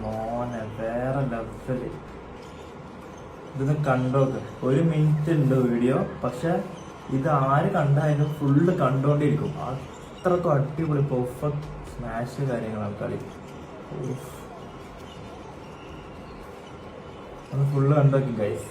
മോനെ വേറെ ലെവല്. ഇതൊന്ന് കണ്ടോക്ക്. 1 മിനിറ്റ് ഉണ്ട് വീഡിയോ, പക്ഷെ ഇത് ആര് കണ്ടാലും ഫുള്ള് കണ്ടോണ്ടിരിക്കും. അത്രക്കും അടിപൊളി പെർഫെക്റ്റ് സ്മാഷ് കാര്യങ്ങളാണ് കളി. ഒന്ന് ഫുള്ള് കണ്ടോക്കി ഗൈസ്.